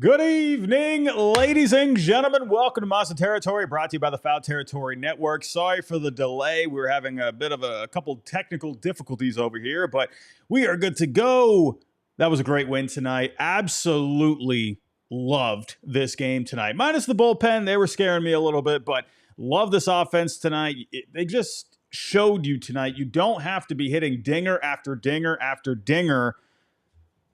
Good evening, ladies and gentlemen. Welcome to Monster Territory, brought to you by the Foul Territory Network. Sorry for the delay. We're having a bit of a couple technical difficulties over here, but we are good to go. That was a great win tonight. Absolutely loved this game tonight. Minus the bullpen, they were scaring me a little bit, but love this offense tonight. They just showed you tonight you don't have to be hitting dinger after dinger after dinger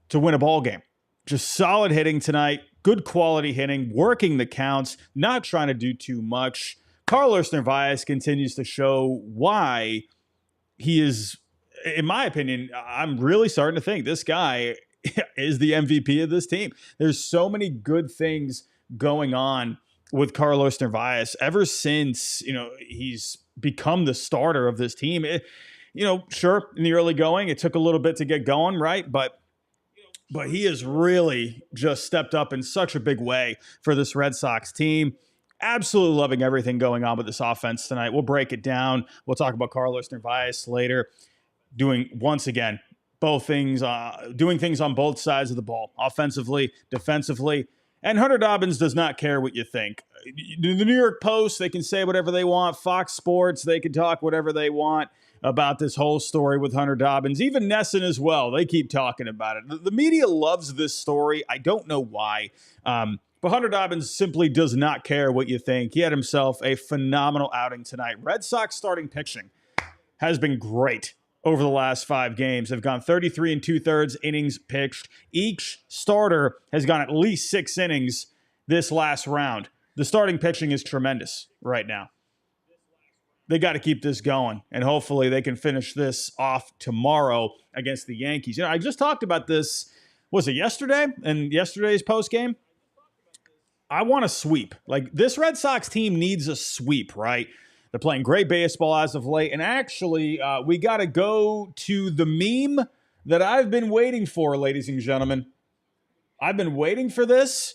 to win a ball game. Just solid hitting tonight, good quality hitting, working the counts, not trying to do too much. Carlos Narvaez continues to show why he is, in my opinion, I'm really starting to think this guy is the MVP of this team. There's so many good things going on with Carlos Narvaez ever since, he's become the starter of this team. Sure, in the early going, it took a little bit to get going, right? But he has really just stepped up in such a big way for this Red Sox team. Absolutely loving everything going on with this offense tonight. We'll break it down. We'll talk about Carlos Narvaez later. Doing, once again, both things, doing things on both sides of the ball, offensively, defensively. And Hunter Dobbins does not care what you think. The New York Post, they can say whatever they want. Fox Sports, they can talk whatever they want about this whole story with Hunter Dobbins. Even Nesson as well. They keep talking about it. The media loves this story. I don't know why. But Hunter Dobbins simply does not care what you think. He had himself a phenomenal outing tonight. Red Sox starting pitching has been great over the last 5 games. They've gone 33 2/3 innings pitched. Each starter has gone at least 6 innings this last round. The starting pitching is tremendous right now. They got to keep this going, and hopefully they can finish this off tomorrow against the Yankees. I just talked about this, was it yesterday? In yesterday's postgame? I want a sweep. Like, this Red Sox team needs a sweep, right? They're playing great baseball as of late, and actually, we got to go to the meme that I've been waiting for, ladies and gentlemen. I've been waiting for this,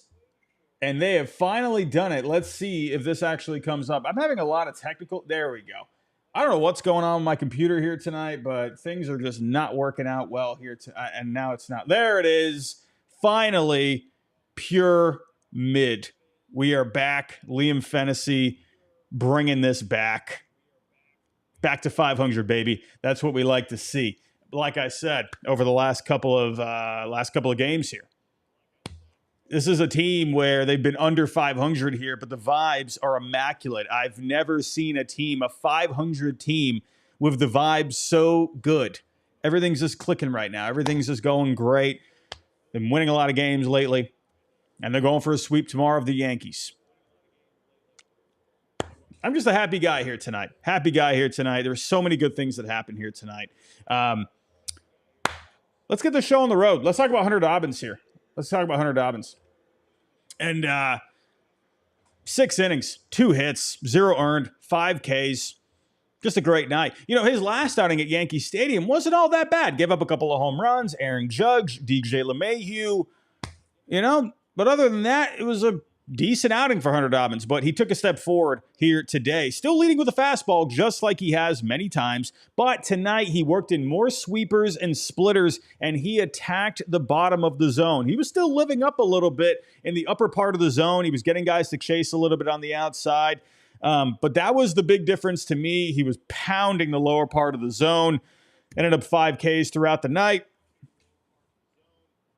and they have finally done it. Let's see if this actually comes up. I'm having a lot of technical... There we go. I don't know what's going on with my computer here tonight, but things are just not working out well here. And now it's not. There it is. Finally, pure mid. We are back. Liam Fennessy bringing this back. Back to 500, baby. That's what we like to see. Like I said, over the last couple of games here. This is a team where they've been under 500 here, but the vibes are immaculate. I've never seen a 500 team, with the vibes so good. Everything's just clicking right now. Everything's just going great. Been winning a lot of games lately, and they're going for a sweep tomorrow of the Yankees. I'm just a happy guy here tonight. There's so many good things that happen here tonight. Let's get the show on the road. Let's talk about Hunter Dobbins here. And 6 innings, 2 hits, 0 earned, 5 Ks. Just a great night. His last outing at Yankee Stadium wasn't all that bad. Gave up a couple of home runs, Aaron Judge, DJ LeMahieu. But other than that, it was a decent outing for Hunter Dobbins, but he took a step forward here today. Still leading with a fastball, just like he has many times. But tonight, he worked in more sweepers and splitters, and he attacked the bottom of the zone. He was still living up a little bit in the upper part of the zone. He was getting guys to chase a little bit on the outside. But that was the big difference to me. He was pounding the lower part of the zone. Ended up 5 Ks throughout the night.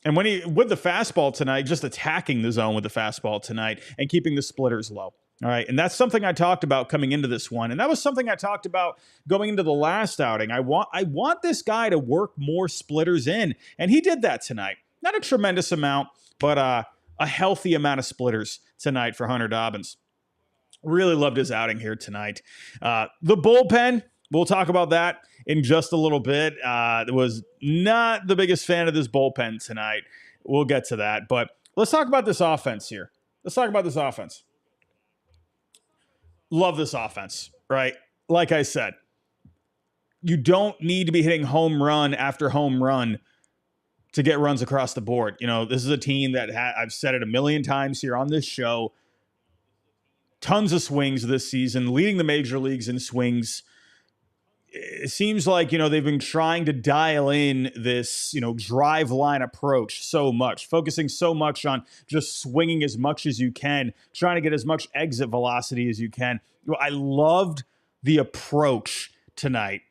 And with the fastball tonight, just attacking the zone with the fastball tonight and keeping the splitters low. All right. And that's something I talked about coming into this one. And that was something I talked about going into the last outing. I want this guy to work more splitters in. And he did that tonight. Not a tremendous amount, but a healthy amount of splitters tonight for Hunter Dobbins. Really loved his outing here tonight. The bullpen, we'll talk about that in just a little bit. Was not the biggest fan of this bullpen tonight. We'll get to that. But let's talk about this offense here. Love this offense, right? Like I said, you don't need to be hitting home run after home run to get runs across the board. This is a team that I've said it a million times here on this show. Tons of swings this season, leading the major leagues in swings. it seems like, they've been trying to dial in this, drive line approach so much, focusing so much on just swinging as much as you can, trying to get as much exit velocity as you can. I loved the approach tonight.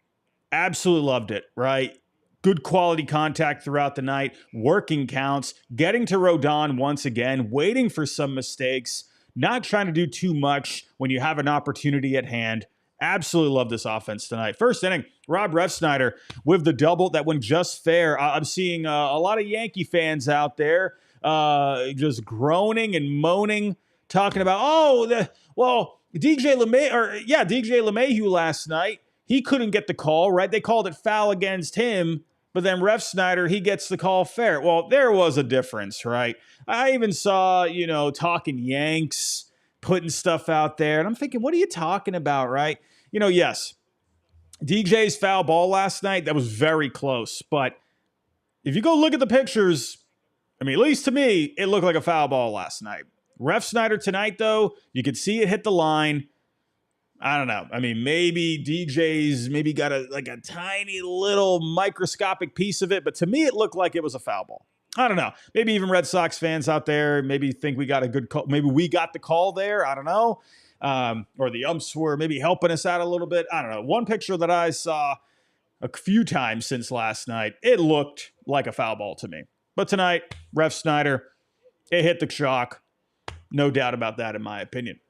Absolutely loved it, right? Good quality contact throughout the night, working counts, getting to Rodon once again, waiting for some mistakes, not trying to do too much when you have an opportunity at hand. Absolutely love this offense tonight. First inning, Rob Refsnyder with the double that went just fair. I'm seeing a lot of Yankee fans out there just groaning and moaning, talking about, DJ LeMahieu last night, he couldn't get the call, right? They called it foul against him, but then Refsnyder, he gets the call fair. Well, there was a difference, right? I even saw, talking Yanks, putting stuff out there, and I'm thinking, what are you talking about, right? Yes, DJ's foul ball last night, that was very close, but if you go look at the pictures, at least to me, it looked like a foul ball last night. Refsnyder tonight, though, you could see it hit the line. I don't know. Maybe DJ's got a tiny little microscopic piece of it, but to me, it looked like it was a foul ball. I don't know. Maybe even Red Sox fans out there maybe think we got a good call. Maybe we got the call there. I don't know. Or the umps were maybe helping us out a little bit. I don't know. One picture that I saw a few times since last night, it looked like a foul ball to me. But tonight, Refsnyder, it hit the chalk. No doubt about that, in my opinion.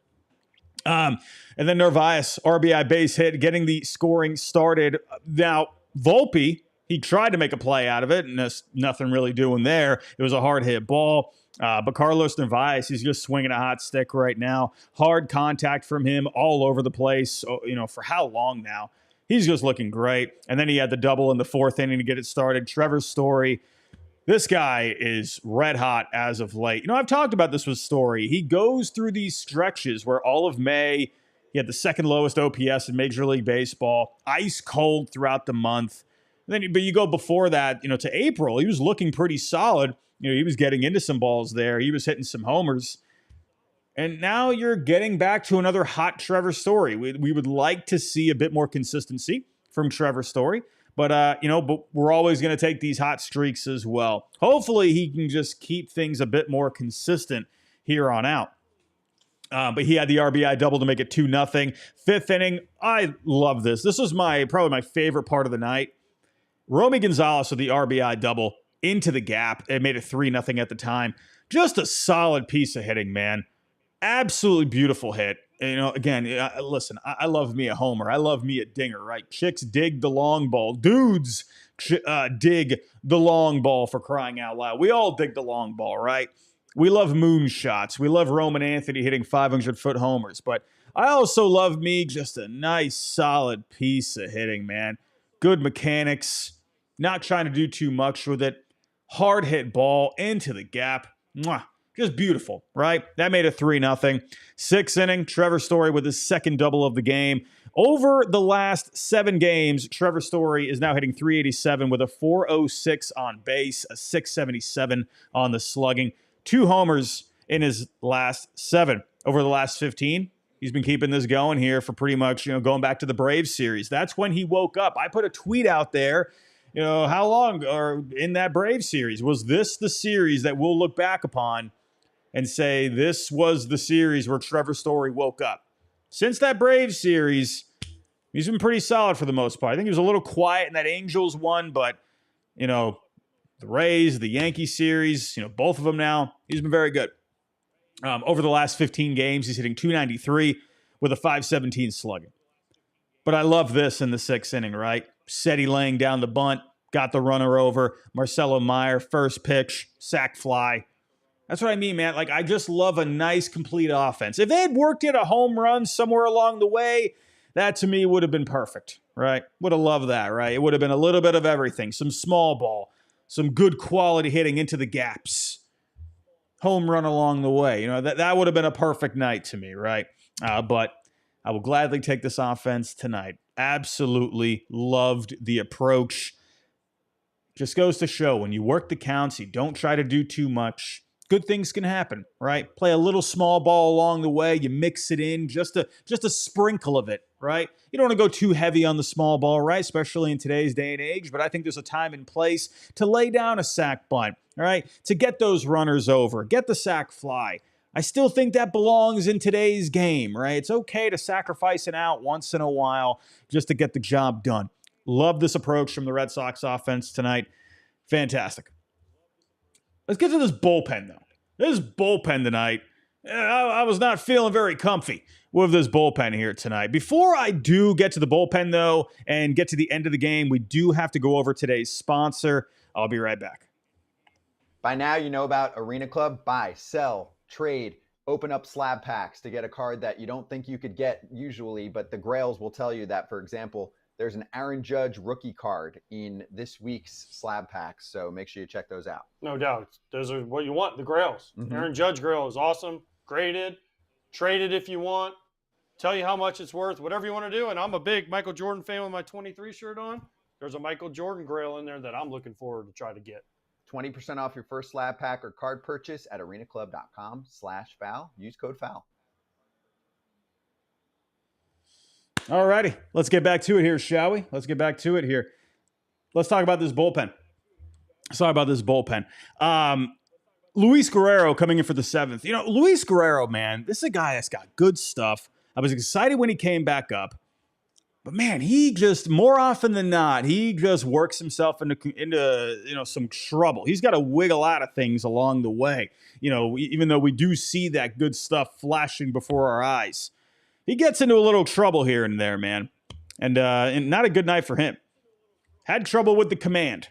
And then Narvaez, RBI base hit, getting the scoring started. Now, Volpe, he tried to make a play out of it, and there's nothing really doing there. It was a hard hit ball. But Carlos Narvaez, he's just swinging a hot stick right now. Hard contact from him all over the place, for how long now? He's just looking great. And then he had the double in the fourth inning to get it started. Trevor Story, this guy is red hot as of late. I've talked about this with Story. He goes through these stretches where all of May, he had the second lowest OPS in Major League Baseball, ice cold throughout the month. But you go before that, to April, he was looking pretty solid. He was getting into some balls there. He was hitting some homers. And now you're getting back to another hot Trevor Story. We would like to see a bit more consistency from Trevor Story. But we're always going to take these hot streaks as well. Hopefully he can just keep things a bit more consistent here on out. But he had the RBI double to make it 2-0. Fifth inning, I love this. This was probably my favorite part of the night. Romy Gonzalez with the RBI double into the gap. It made it 3-0 at the time. Just a solid piece of hitting, man. Absolutely beautiful hit. Again, listen, I love me a homer. I love me a dinger, right? Chicks dig the long ball. Dudes dig the long ball, for crying out loud. We all dig the long ball, right? We love moonshots. We love Roman Anthony hitting 500-foot homers. But I also love me just a nice, solid piece of hitting, man. Good mechanics. Not trying to do too much with it. Hard hit ball into the gap. Mwah. Just beautiful, right? That made it 3-0. Sixth inning, Trevor Story with his second double of the game. Over the last 7 games, Trevor Story is now hitting .387 with a .406 on base, a .677 on the slugging. 2 homers in his last 7. Over the last 15, he's been keeping this going here for pretty much, going back to the Braves series. That's when he woke up. I put a tweet out there, how long or in that Braves series? Was this the series that we'll look back upon and say this was the series where Trevor Story woke up? Since that Braves series, he's been pretty solid for the most part. I think he was a little quiet in that Angels one, but, the Rays, the Yankee series, both of them now, he's been very good. Over the last 15 games, he's hitting .293 with a .517 slugging. But I love this in the 6th inning, right? Seti laying down the bunt, got the runner over. Marcelo Meyer, first pitch, sac fly. That's what I mean, man. I just love a nice, complete offense. If they had worked in a home run somewhere along the way, that to me would have been perfect, right? Would have loved that, right? It would have been a little bit of everything. Some small ball, some good quality hitting into the gaps, home run along the way. That would have been a perfect night to me, right? But I will gladly take this offense tonight. Absolutely loved the approach. Just goes to show when you work the counts, you don't try to do too much, good things can happen, right? Play a little small ball along the way, you mix it in, just a sprinkle of it, right? You don't want to go too heavy on the small ball, right? Especially in today's day and age. But I think there's a time and place to lay down a sac bunt, all right? To get those runners over, get the sac fly. I still think that belongs in today's game, right? It's okay to sacrifice an out once in a while just to get the job done. Love this approach from the Red Sox offense tonight. Fantastic. Let's get to this bullpen, though. This bullpen tonight, I was not feeling very comfy with this bullpen here tonight. Before I do get to the bullpen, though, and get to the end of the game, we do have to go over today's sponsor. I'll be right back. By now, you know about Arena Club. Buy, sell, trade, open up slab packs to get a card that you don't think you could get usually, but the Grails will tell you that, for example, there's an Aaron Judge rookie card in this week's slab packs, so make sure you check those out. No doubt. Those are what you want, the Grails. Mm-hmm. Aaron Judge Grail is awesome, graded, traded if you want, tell you how much it's worth, whatever you want to do. And I'm a big Michael Jordan fan with my 23 shirt on. There's a Michael Jordan Grail in there that I'm looking forward to try to get. 20% off your first slab pack or card purchase at arenaclub.com/foul. Use code FOUL. All righty, let's get back to it here, shall we? Let's get back to it here. Let's talk about this bullpen. Luis Guerrero coming in for the 7th. You know, Luis Guerrero, man, this is a guy that's got good stuff. I was excited when he came back up. But, man, he just, more often than not, he just works himself into some trouble. He's got to wiggle out of things along the way. You know, even though we do see that good stuff flashing before our eyes. He gets into a little trouble here and there, man. And not a good night for him. Had trouble with the command.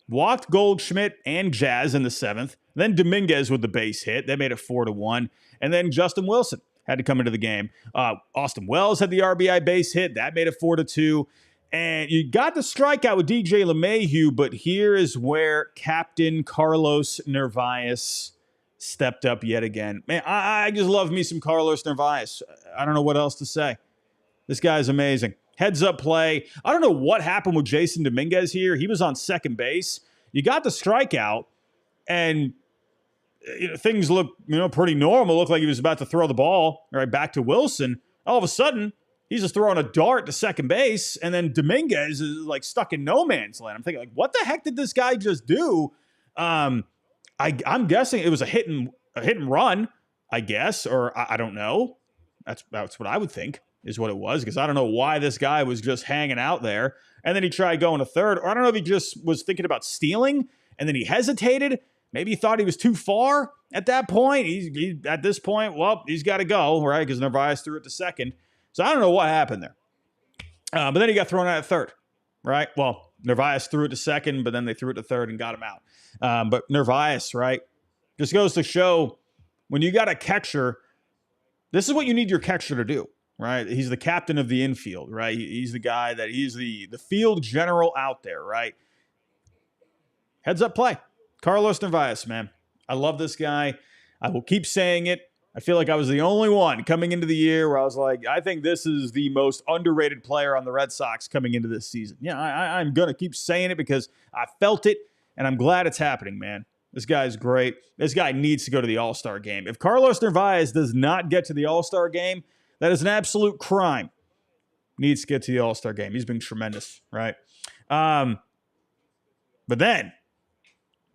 Walked Goldschmidt and Jazz in the 7th. Then Dominguez with the base hit. That made it 4-1. And then Justin Wilson had to come into the game. Austin Wells had the RBI base hit. That made it 4-2. And you got the strikeout with DJ LeMahieu, but here is where Captain Carlos Narvaez stepped up yet again. Man, I just love me some Carlos Narvaez. I don't know what else to say. This guy's amazing. Heads up play. I don't know what happened with Jason Dominguez here. He was on second base. You got the strikeout, and things look pretty normal. Looked like he was about to throw the ball right back to Wilson. All of a sudden, he's just throwing a dart to second base, and then Dominguez is like stuck in no man's land. I'm thinking, like, what the heck did this guy just do? I'm guessing it was a hit and run, I guess, or I don't know. That's what I would think is what it was, because I don't know why this guy was just hanging out there. And then he tried going to third, or I don't know if he just was thinking about stealing, and then he hesitated. Maybe he thought he was too far at that point. He at this point, well, he's got to go, right? Because Narvaez threw it to second. So I don't know what happened there. But then he got thrown out at third, right? Well, Narvaez threw it to second, but then they threw it to third and got him out. But Narvaez, right, just goes to show when you got a catcher, this is what you need your catcher to do, right? He's the captain of the infield, right? He's the guy that he's the field general out there, right? Heads up play. Carlos Narvaez, man. I love this guy. I will keep saying it. I feel like I was the only one coming into the year where I was like, I think this is the most underrated player on the Red Sox coming into this season. Yeah, I'm going to keep saying it because I felt it, and I'm glad it's happening, man. This guy's great. This guy needs to go to the All-Star game. If Carlos Narvaez does not get to the All-Star game, that is an absolute crime. Needs to get to the All-Star game. He's been tremendous, right?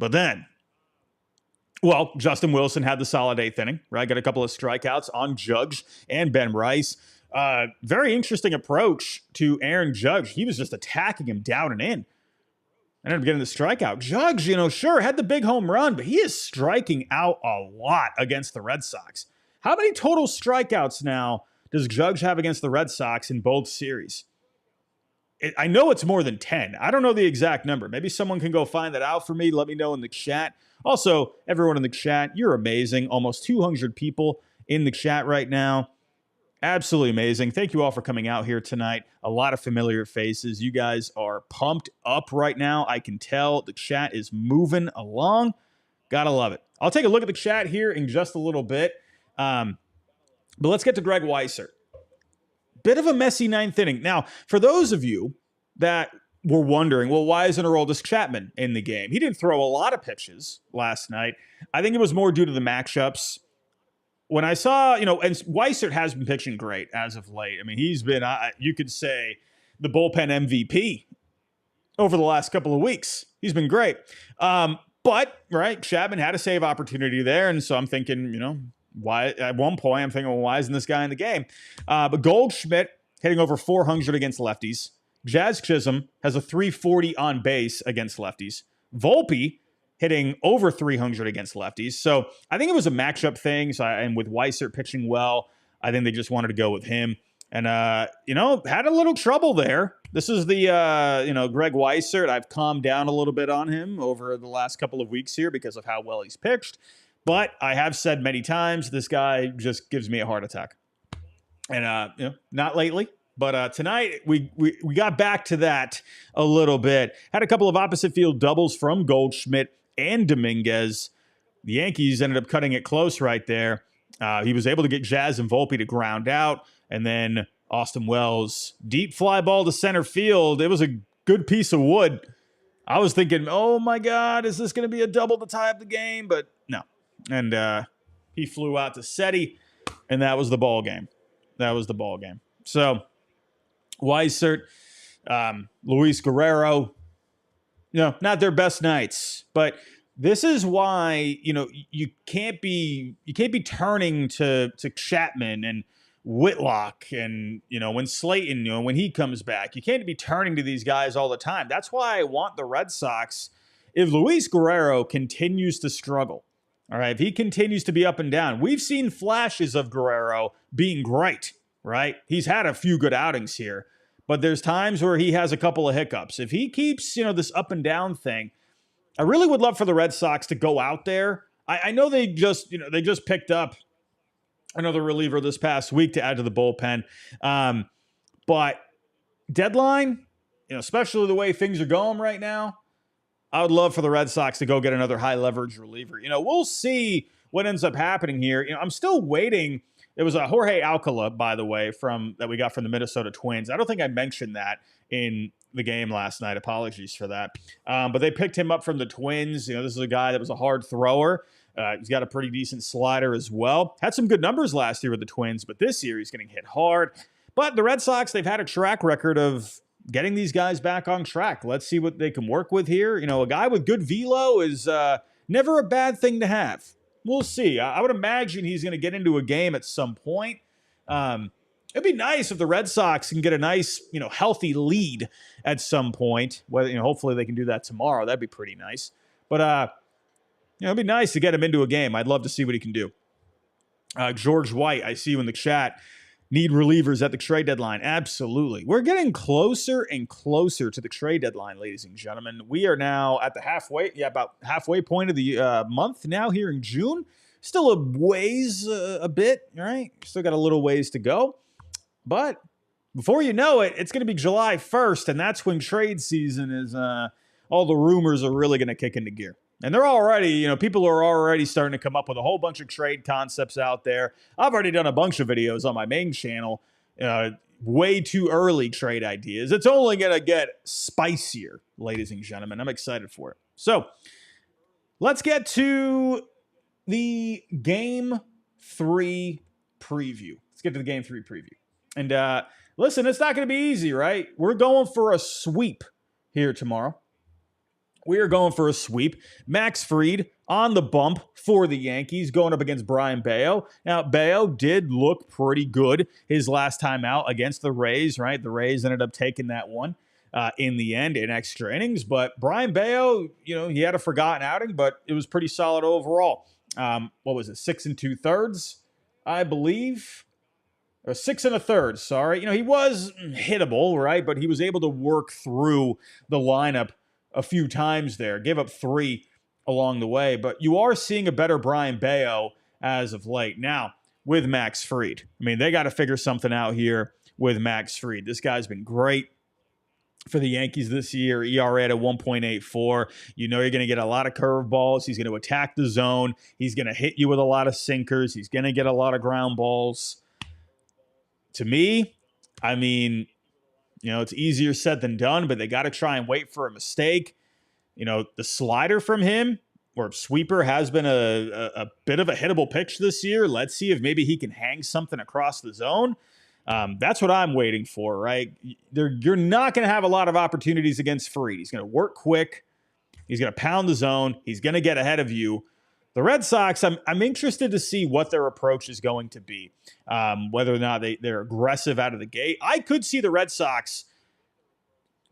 But then, well, Justin Wilson had the solid 8th inning, right? Got a couple of strikeouts on Judge and Ben Rice. Very interesting approach to Aaron Judge. He was just attacking him down and in. Ended up getting the strikeout. Judge, sure, had the big home run, but he is striking out a lot against the Red Sox. How many total strikeouts now does Judge have against the Red Sox in both series? I know it's more than 10. I don't know the exact number. Maybe someone can go find that out for me. Let me know in the chat. Also, everyone in the chat, you're amazing. Almost 200 people in the chat right now. Absolutely amazing. Thank you all for coming out here tonight. A lot of familiar faces. You guys are pumped up right now. I can tell the chat is moving along. Gotta love it. I'll take a look at the chat here in just a little bit. But let's get to Greg Weisser. Bit of a messy 9th inning. Now, for those of you that were wondering, well, why isn't Aroldis Chapman in the game? He didn't throw a lot of pitches last night. I think it was more due to the matchups. when I saw, and Weissert has been pitching great as of late. I mean, he's been, you could say, the bullpen MVP over the last couple of weeks. He's been great. But, right, Chapman had a save opportunity there, and so I'm thinking, why? At one point, I'm thinking, well, why isn't this guy in the game? But Goldschmidt hitting over 400 against lefties. Jazz Chisholm has a 340 on base against lefties. Volpe hitting over 300 against lefties. So I think it was a matchup thing. And with Weissert pitching well, I think they just wanted to go with him. And, had a little trouble there. This is the, Greg Weissert. I've calmed down a little bit on him over the last couple of weeks here because of how well he's pitched. But I have said many times, this guy just gives me a heart attack. And, not lately. But tonight, we got back to that a little bit. Had a couple of opposite field doubles from Goldschmidt and Dominguez. The Yankees ended up cutting it close right there. He was able to get Jazz and Volpe to ground out. And then Austin Wells, deep fly ball to center field. It was a good piece of wood. I was thinking, oh my God, is this going to be a double to tie up the game? But no. And he flew out to SETI, and that was the ball game. So Weissert, Luis Guerrero, not their best nights, but this is why, you can't be turning to Chapman and Whitlock and, when Slayton, when he comes back, you can't be turning to these guys all the time. That's why I want the Red Sox. If Luis Guerrero continues to struggle, all right, if he continues to be up and down, we've seen flashes of Guerrero being great, right? He's had a few good outings here. But there's times where he has a couple of hiccups. If he keeps, this up and down thing, I really would love for the Red Sox to go out there. I know they just picked up another reliever this past week to add to the bullpen. But deadline, especially the way things are going right now, I would love for the Red Sox to go get another high leverage reliever. We'll see what ends up happening here. I'm still waiting. It was a Jorge Alcala, by the way, that we got from the Minnesota Twins. I don't think I mentioned that in the game last night. Apologies for that. But they picked him up from the Twins. This is a guy that was a hard thrower. He's got a pretty decent slider as well. Had some good numbers last year with the Twins, but this year he's getting hit hard. But the Red Sox, they've had a track record of getting these guys back on track. Let's see what they can work with here. A guy with good velo is never a bad thing to have. We'll see. I would imagine he's going to get into a game at some point. It'd be nice if the Red Sox can get a nice, healthy lead at some point. Whether, hopefully they can do that tomorrow. That'd be pretty nice. But, it'd be nice to get him into a game. I'd love to see what he can do. George White, I see you in the chat. Need relievers at the trade deadline. Absolutely. We're getting closer and closer to the trade deadline, ladies and gentlemen. We are now at the about halfway point of the month now here in June. Still a ways, a bit, right? Still got a little ways to go. But before you know it, it's going to be July 1st, and that's when trade season is, all the rumors are really going to kick into gear. And they're already, people are already starting to come up with a whole bunch of trade concepts out there. I've already done a bunch of videos on my main channel, way too early trade ideas. It's only going to get spicier, ladies and gentlemen. I'm excited for it. So let's get to the Game 3 preview. And listen, it's not going to be easy, right? We're going for a sweep here tomorrow. We are going for a sweep. Max Fried on the bump for the Yankees going up against Brian Bayo. Now, Bayo did look pretty good his last time out against the Rays, right? The Rays ended up taking that one in the end in extra innings. But Brian Bayo, he had a forgotten outing, but it was pretty solid overall. What was it? 6 2/3, I believe. Or 6 1/3, sorry. He was hittable, right? But he was able to work through the lineup a few times there, gave up 3 along the way, but you are seeing a better Brian Bayo as of late. Now, with Max Fried, they got to figure something out here with Max Fried. This guy's been great for the Yankees this year, ERA at 1.84. You're going to get a lot of curveballs. He's going to attack the zone. He's going to hit you with a lot of sinkers. He's going to get a lot of ground balls. To me, it's easier said than done, but they got to try and wait for a mistake. The slider from him, or sweeper has been a bit of a hittable pitch this year. Let's see if maybe he can hang something across the zone. That's what I'm waiting for, right? You're not going to have a lot of opportunities against Fried. He's going to work quick. He's going to pound the zone. He's going to get ahead of you. The Red Sox, I'm interested to see what their approach is going to be, whether or not they're aggressive out of the gate. I could see the Red Sox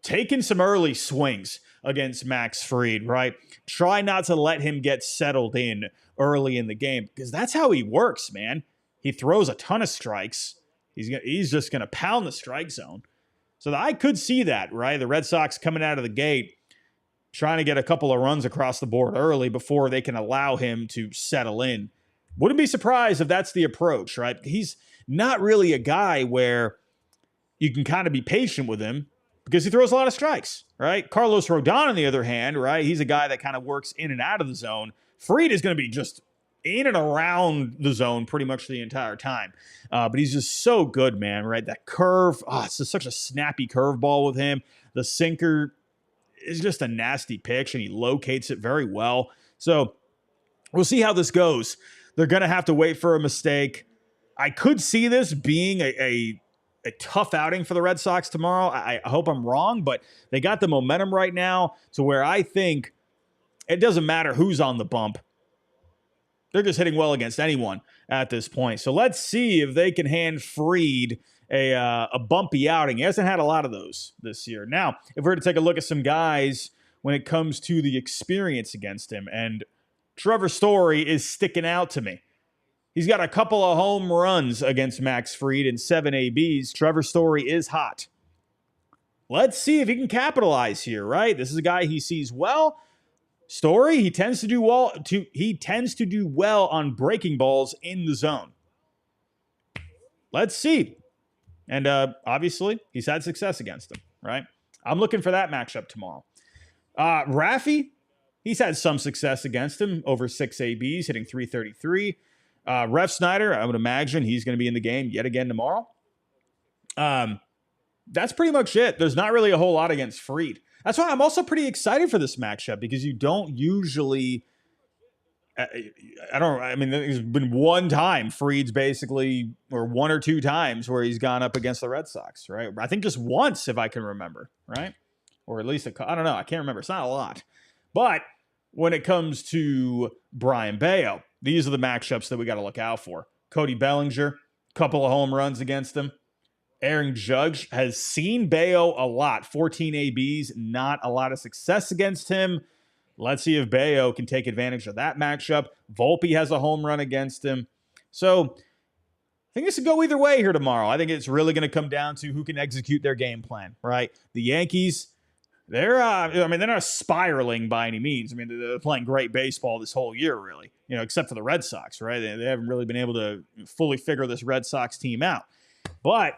taking some early swings against Max Fried, right? Try not to let him get settled in early in the game because that's how he works, man. He throws a ton of strikes. He's just going to pound the strike zone. So I could see that, right? The Red Sox coming out of the gate, trying to get a couple of runs across the board early before they can allow him to settle in. Wouldn't be surprised if that's the approach, right? He's not really a guy where you can kind of be patient with him because he throws a lot of strikes, right? Carlos Rodon, on the other hand, right? He's a guy that kind of works in and out of the zone. Fried is going to be just in and around the zone pretty much the entire time. But he's just so good, man, right? That curve, it's just such a snappy curveball with him. The sinker is just a nasty pitch, and he locates it very well. So we'll see how this goes. They're going to have to wait for a mistake. I could see this being a tough outing for the Red Sox tomorrow. I hope I'm wrong, but they got the momentum right now to where I think it doesn't matter who's on the bump. They're just hitting well against anyone at this point. So let's see if they can hand Fried a bumpy outing. He hasn't had a lot of those this year. Now, if we're to take a look at some guys when it comes to the experience against him, and Trevor Story is sticking out to me. He's got a couple of home runs against Max Fried and 7 ABs. Trevor Story is hot. Let's see if he can capitalize here, right? This is a guy he sees well. Story, he tends to do well on breaking balls in the zone. Let's see. And obviously, he's had success against them, right? I'm looking for that matchup tomorrow. Raffy, he's had some success against him, over 6 ABs, hitting .333. Ref Snyder, I would imagine he's going to be in the game yet again tomorrow. That's pretty much it. There's not really a whole lot against Fried. That's why I'm also pretty excited for this matchup, because you don't usually... there's been one time Fried's basically, or one or two times where he's gone up against the Red Sox, right? I think just once, if I can remember, right? Or at least, I don't know. I can't remember. It's not a lot. But when it comes to Brian Bayo, these are the matchups that we got to look out for. Cody Bellinger, couple of home runs against him. Aaron Judge has seen Bayo a lot. 14 ABs, not a lot of success against him. Let's see if Bayo can take advantage of that matchup. Volpe has a home run against him. So I think this could go either way here tomorrow. I think it's really going to come down to who can execute their game plan, right? The Yankees, they're not spiraling by any means. I mean, they're playing great baseball this whole year, really, except for the Red Sox, right? They haven't really been able to fully figure this Red Sox team out. But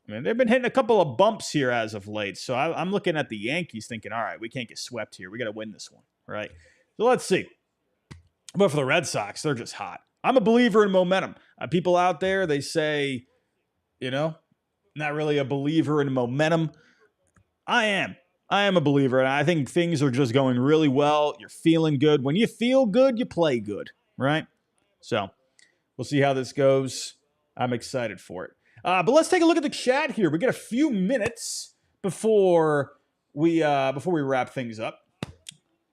they've been hitting a couple of bumps here as of late. So I'm looking at the Yankees thinking, all right, we can't get swept here. We got to win this one, right? So let's see. But for the Red Sox, they're just hot. I'm a believer in momentum. People out there, they say, not really a believer in momentum. I am a believer, and I think things are just going really well. You're feeling good. When you feel good, you play good, right? So we'll see how this goes. I'm excited for it. But let's take a look at the chat here. We got a few minutes before we wrap things up.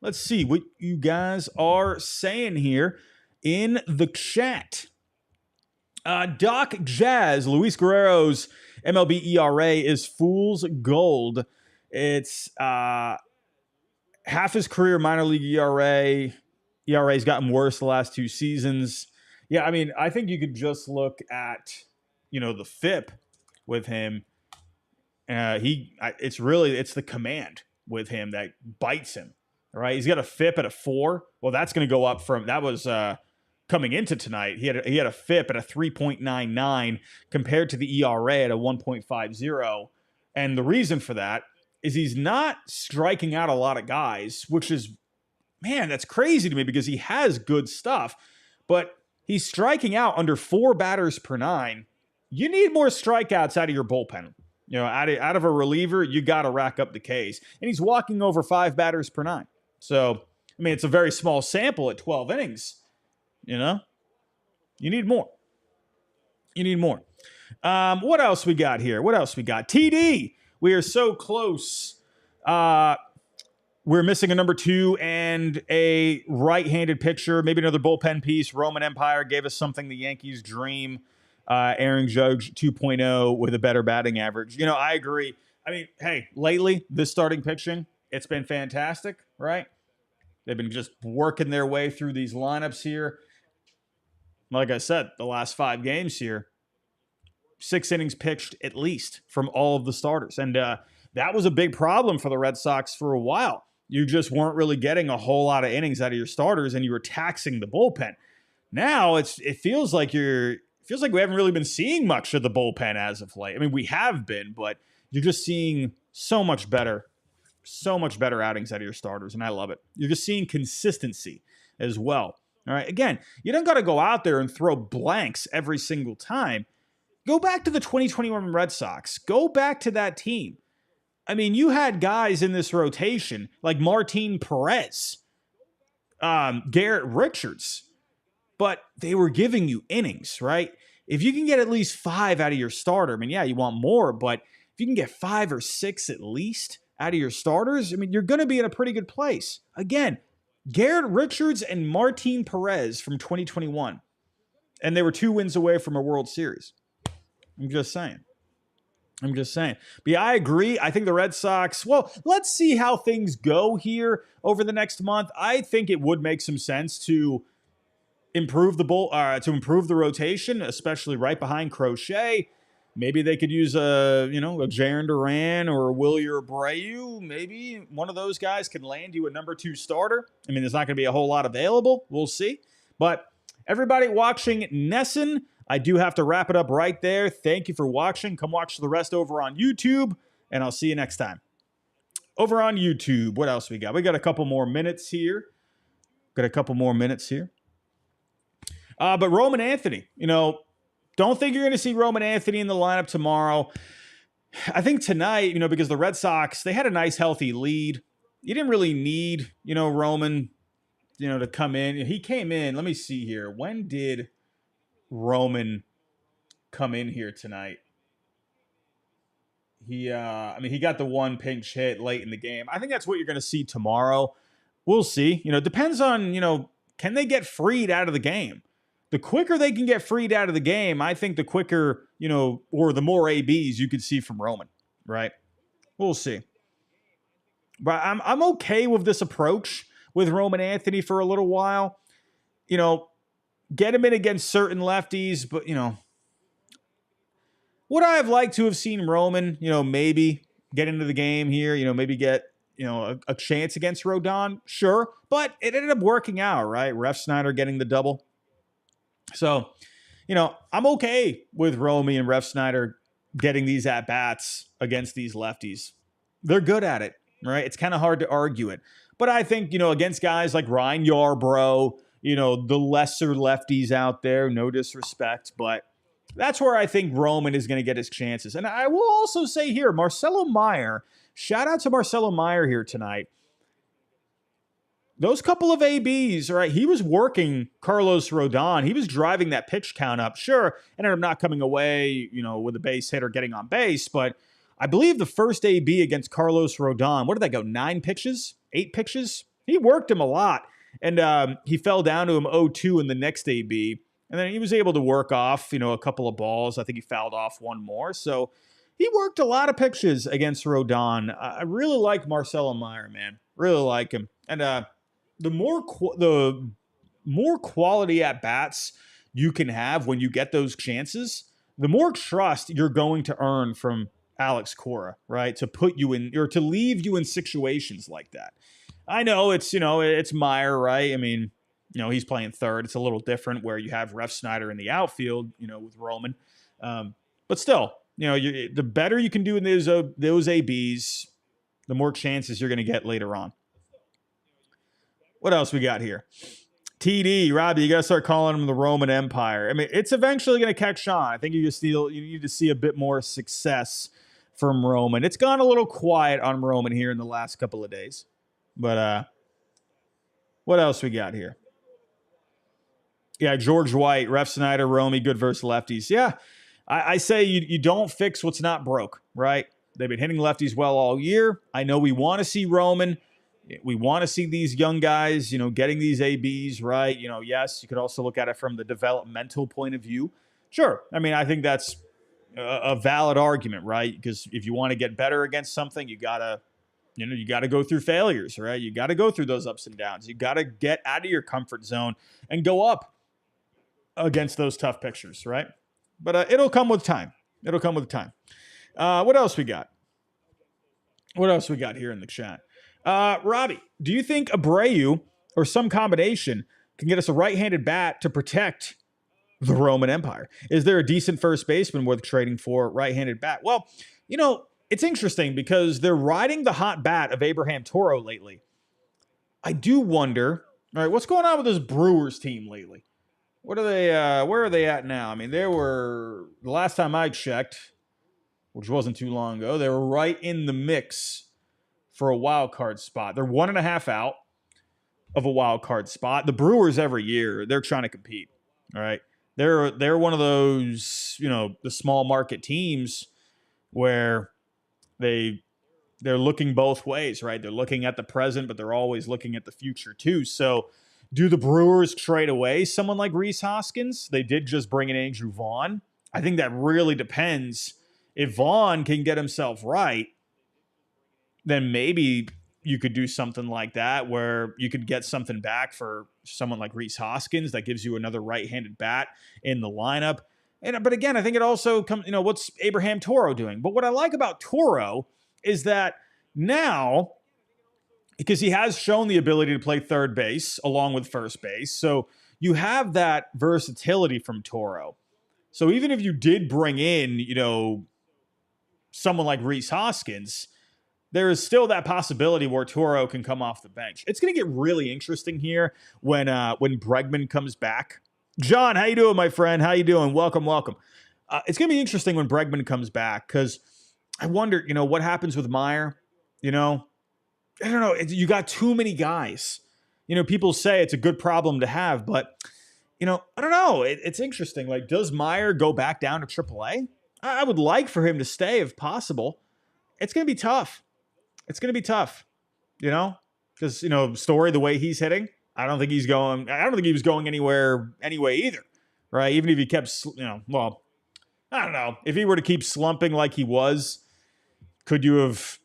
Let's see what you guys are saying here in the chat. Doc Jazz, Luis Guerrero's MLB ERA is fool's gold. It's half his career minor league ERA. ERA's gotten worse the last 2 seasons. Yeah, I think you could just look at the FIP with him. It's the command with him that bites him. Right? He's got a FIP at a 4. Well, that's going to go up from that was coming into tonight. He had a FIP at a 3.99 compared to the ERA at a 1.50. And the reason for that is he's not striking out a lot of guys, which is, man, that's crazy to me because he has good stuff, but he's striking out under 4 batters per 9. You need more strikeouts out of your bullpen. Out of a reliever, you got to rack up the Ks. And he's walking over 5 batters per 9. So I mean, it's a very small sample at 12 innings. You know, you need more. You need more. What else we got here? What else we got? TD. We are so close. We're missing a number 2 and a right-handed pitcher. Maybe another bullpen piece. Roman Empire gave us something the Yankees dream. Aaron Judge 2.0 with a better batting average. You know, I agree. I mean, hey, lately, this starting pitching, it's been fantastic, right? They've been just working their way through these lineups here. Like I said, the last 5 games here, 6 innings pitched at least from all of the starters. And that was a big problem for the Red Sox for a while. You just weren't really getting a whole lot of innings out of your starters, and you were taxing the bullpen. Now it feels like we haven't really been seeing much of the bullpen as of late. I mean, we have been, but you're just seeing so much better outings out of your starters, and I love it. You're just seeing consistency as well. All right, again, you don't got to go out there and throw blanks every single time. Go back to the 2021 Red Sox. Go back to that team. I mean, you had guys in this rotation like Martin Perez, Garrett Richards, but they were giving you innings, right? If you can get at least 5 out of your starter, I mean, yeah, you want more, but if you can get 5 or 6 at least out of your starters, I mean, you're going to be in a pretty good place. Again, Garrett Richards and Martin Perez from 2021, and they were 2 wins away from a World Series. I'm just saying. But yeah, I agree. I think the Red Sox, well, let's see how things go here over the next month. I think it would make some sense to improve the rotation, especially right behind Crochet. Maybe they could use a Jaron Duran or a Willie Abreu. Maybe one of those guys can land you a number 2 starter. I mean, there's not going to be a whole lot available. We'll see. But everybody watching Nesson, I do have to wrap it up right there. Thank you for watching. Come watch the rest over on YouTube, and I'll see you next time. Over on YouTube, what else we got? We got a couple more minutes here. But Roman Anthony, don't think you're going to see Roman Anthony in the lineup tomorrow. I think tonight, because the Red Sox, they had a nice, healthy lead. You didn't really need, Roman, to come in. He came in. Let me see here. When did Roman come in here tonight? He got the 1 pinch hit late in the game. I think that's what you're going to see tomorrow. We'll see. It depends on, can they get freed out of the game? The quicker they can get freed out of the game, I think the quicker, or the more ABs you could see from Roman, right? We'll see. But I'm okay with this approach with Roman Anthony for a little while. Get him in against certain lefties, but, would I have liked to have seen Roman, maybe get into the game here, maybe get, a chance against Rodon? Sure, but it ended up working out, right? Refsnyder getting the double. So, I'm okay with Romy and Refsnyder getting these at-bats against these lefties. They're good at it, right? It's kind of hard to argue it. But I think, against guys like Ryan Yarbrough, the lesser lefties out there, no disrespect, but that's where I think Roman is going to get his chances. And I will also say here, Marcelo Meyer, shout out to Marcelo Meyer here tonight. Those couple of ABs, right? He was working Carlos Rodon. He was driving that pitch count up. Sure, ended up not coming away, with a base hit or getting on base. But I believe the first AB against Carlos Rodon, what did that go? 9 pitches? 8 pitches? He worked him a lot. And he fell down to him 0-2 in the next AB. And then he was able to work off, a couple of balls. I think he fouled off one more. So he worked a lot of pitches against Rodon. I really like Marcelo Meyer, man. Really like him. And the more quality at bats you can have when you get those chances, the more trust you're going to earn from Alex Cora, right? To put you in, or to leave you in situations like that. I know it's Meyer, right? I mean, he's playing third. It's a little different where you have Refsnyder in the outfield, with Roman. But still, the better you can do in those ABs, the more chances you're going to get later on. What else we got here? TD, Robbie, you got to start calling him the Roman Empire. I mean, it's eventually going to catch on. I think you need to see a bit more success from Roman. It's gone a little quiet on Roman here in the last couple of days. But What else we got here? Yeah, George White, Ref Snyder, Romy, good versus lefties. Yeah, I say you don't fix what's not broke, right? They've been hitting lefties well all year. I know we want to see Roman. We want to see these young guys, getting these ABs, right? Yes, you could also look at it from the developmental point of view. Sure. I mean, I think that's a valid argument, right? Because if you want to get better against something, you gotta go through failures, right? You got to go through those ups and downs. You got to get out of your comfort zone and go up against those tough pictures, right? But it'll come with time. What else we got? What else we got here in the chat? Robbie, do you think Abreu or some combination can get us a right-handed bat to protect the Roman Empire? Is there a decent first baseman worth trading for right-handed bat? Well, it's interesting because they're riding the hot bat of Abraham Toro lately. I do wonder, all right, what's going on with this Brewers team lately? What are they? Where are they at now? I mean, the last time I checked, which wasn't too long ago, they were right in the mix for a wild card spot. They're 1.5 out of a wild card spot. The Brewers every year, they're trying to compete. All right. They're one of those, the small market teams where they're looking both ways, right? They're looking at the present, but they're always looking at the future too. So do the Brewers trade away someone like Rhys Hoskins? They did just bring in Andrew Vaughn. I think that really depends. If Vaughn can get himself right, then maybe you could do something like that where you could get something back for someone like Rhys Hoskins that gives you another right-handed bat in the lineup. But again, I think it also comes, what's Abraham Toro doing? But what I like about Toro is that now, because he has shown the ability to play third base along with first base, so you have that versatility from Toro. So even if you did bring in, someone like Rhys Hoskins, there is still that possibility where Toro can come off the bench. It's going to get really interesting here when Bregman comes back. John, how you doing, my friend? How you doing? Welcome. It's going to be interesting when Bregman comes back because I wonder, what happens with Meyer? I don't know. You got too many guys. People say it's a good problem to have, but, I don't know. It's interesting. Like, does Meyer go back down to AAA? I would like for him to stay if possible. It's going to be tough. Because, Story, the way he's hitting, I don't think he was going anywhere anyway either, right? Even if he kept, I don't know. If he were to keep slumping like he was, could you have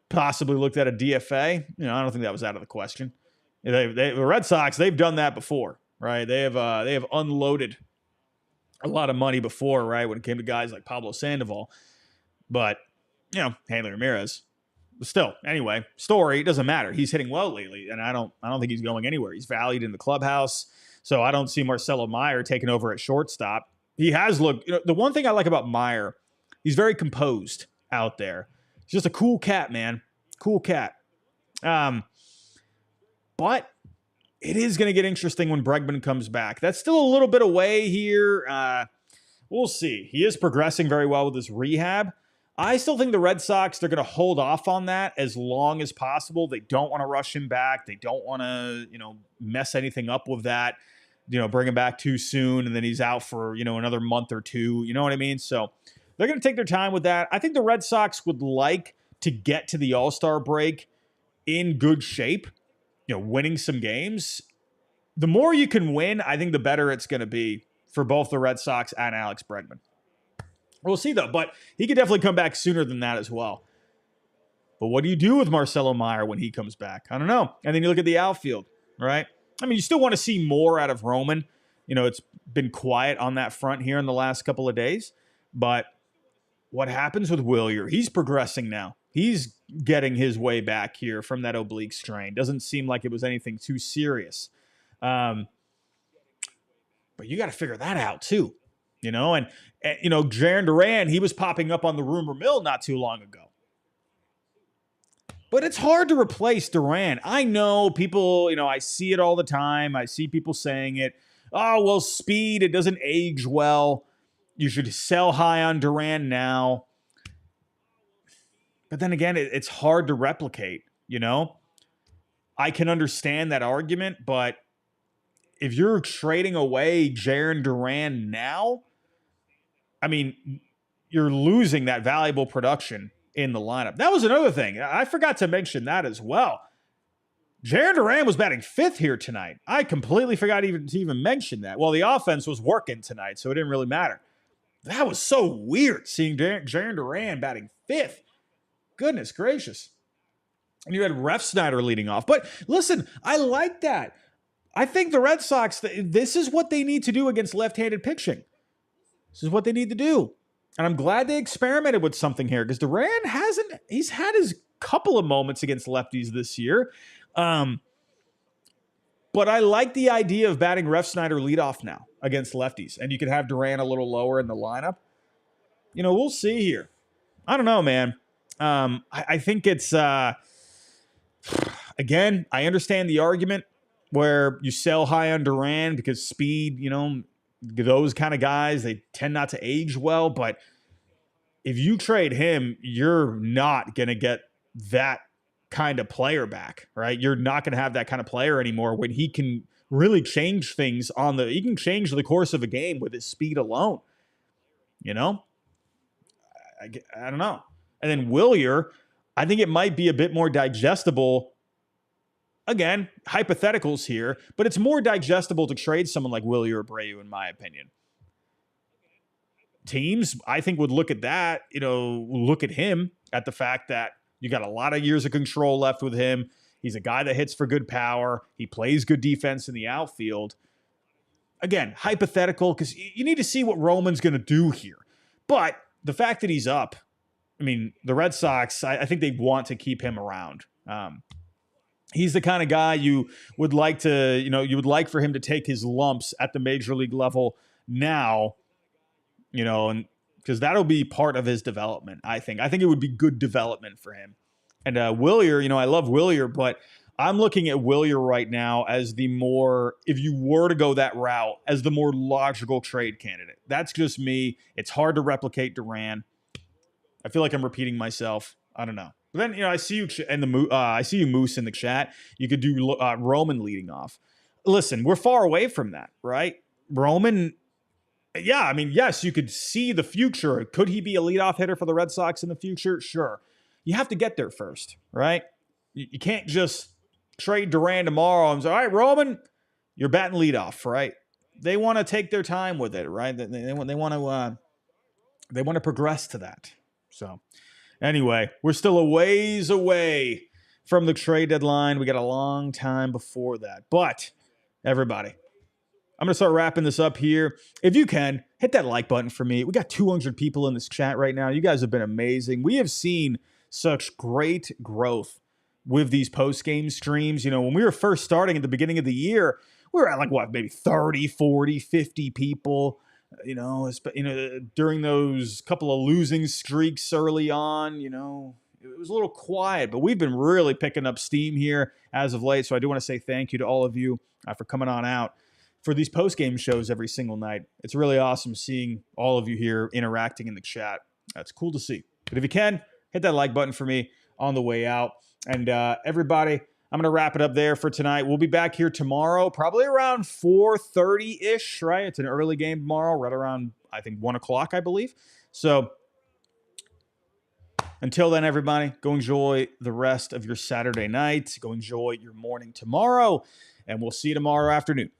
possibly looked at a DFA? I don't think that was out of the question. The Red Sox, they've done that before, right? They have unloaded a lot of money before, right? When it came to guys like Pablo Sandoval, but Hanley Ramirez. But still, anyway, Story, it doesn't matter. He's hitting well lately, and I don't think he's going anywhere. He's valued in the clubhouse, so I don't see Marcelo Meyer taking over at shortstop. He has looked. The one thing I like about Meyer, he's very composed out there. He's just a cool cat, man. Cool cat. But it is going to get interesting when Bregman comes back. That's still a little bit away here. We'll see. He is progressing very well with his rehab. I still think the Red Sox, they're going to hold off on that as long as possible. They don't want to rush him back. They don't want to, mess anything up with that, bring him back too soon, and then he's out for, another month or two. You know what I mean? So they're going to take their time with that. I think the Red Sox would like to get to the All-Star break in good shape, winning some games. The more you can win, I think the better it's going to be for both the Red Sox and Alex Bregman. We'll see, though, but he could definitely come back sooner than that as well. But what do you do with Marcelo Meyer when he comes back? I don't know. And then you look at the outfield, right? I mean, you still want to see more out of Roman. It's been quiet on that front here in the last couple of days. But what happens with Wilyer? He's progressing now. He's getting his way back here from that oblique strain. Doesn't seem like it was anything too serious. But you got to figure that out, too. And Jaron Duran, he was popping up on the rumor mill not too long ago. But it's hard to replace Duran. I know people, I see it all the time. I see people saying it. Oh, well, speed, it doesn't age well. You should sell high on Duran now. But then again, it's hard to replicate, I can understand that argument, but if you're trading away Jarren Duran now, I mean, you're losing that valuable production in the lineup. That was another thing. I forgot to mention that as well. Jarren Duran was batting 5th here tonight. I completely forgot to even mention that. Well, the offense was working tonight, so it didn't really matter. That was so weird, seeing Jarren Duran batting 5th. Goodness gracious. And you had Refsnyder leading off. But listen, I like that. I think the Red Sox, this is what they need to do against left-handed pitching. This is what they need to do. And I'm glad they experimented with something here, because Duran he's had his couple of moments against lefties this year. But I like the idea of batting Refsnyder leadoff now against lefties. And you can have Duran a little lower in the lineup. We'll see here. I don't know, man. I think it's, again, I understand the argument where you sell high on Duran because speed, those kind of guys, they tend not to age well. But if you trade him, you're not going to get that kind of player back, right? You're not going to have that kind of player anymore when he can really change things he can change the course of a game with his speed alone. I don't know. And then Wilyer, I think it might be a bit more digestible. Again, hypotheticals here, but it's more digestible to trade someone like Wilyer Abreu, in my opinion. Teams, I think, would look at that, look at him, at the fact that you got a lot of years of control left with him. He's a guy that hits for good power. He plays good defense in the outfield. Again, hypothetical, because you need to see what Roman's going to do here. But the fact that he's up, the Red Sox, I think they want to keep him around. He's the kind of guy you would like for him to take his lumps at the major league level now, and because that'll be part of his development, I think. I think it would be good development for him. And Wilyer, I love Wilyer, but I'm looking at Wilyer right now as if you were to go that route, as the more logical trade candidate. That's just me. It's hard to replicate Duran. I feel like I'm repeating myself. I don't know. But then, I see you I see you, Moose, in the chat. You could do Roman leading off. Listen, we're far away from that, right? Roman, yeah, yes, you could see the future. Could he be a leadoff hitter for the Red Sox in the future? Sure. You have to get there first, right? You can't just trade Duran tomorrow and say, all right, Roman, you're batting leadoff, right? They want to take their time with it, right? They want to progress to that. So anyway, we're still a ways away from the trade deadline. We got a long time before that. But everybody, I'm going to start wrapping this up here. If you can, hit that like button for me. We got 200 people in this chat right now. You guys have been amazing. We have seen such great growth with these post-game streams. When we were first starting at the beginning of the year, we were at maybe 30, 40, 50 people. During those couple of losing streaks early on, it was a little quiet, but we've been really picking up steam here as of late. So I do want to say thank you to all of you for coming on out for these post-game shows every single night. It's really awesome seeing all of you here interacting in the chat. That's cool to see. But if you can, hit that like button for me on the way out. And everybody, I'm going to wrap it up there for tonight. We'll be back here tomorrow, probably around 4:30-ish, right? It's an early game tomorrow, right around, I think, 1 o'clock, I believe. So until then, everybody, go enjoy the rest of your Saturday night. Go enjoy your morning tomorrow, and we'll see you tomorrow afternoon.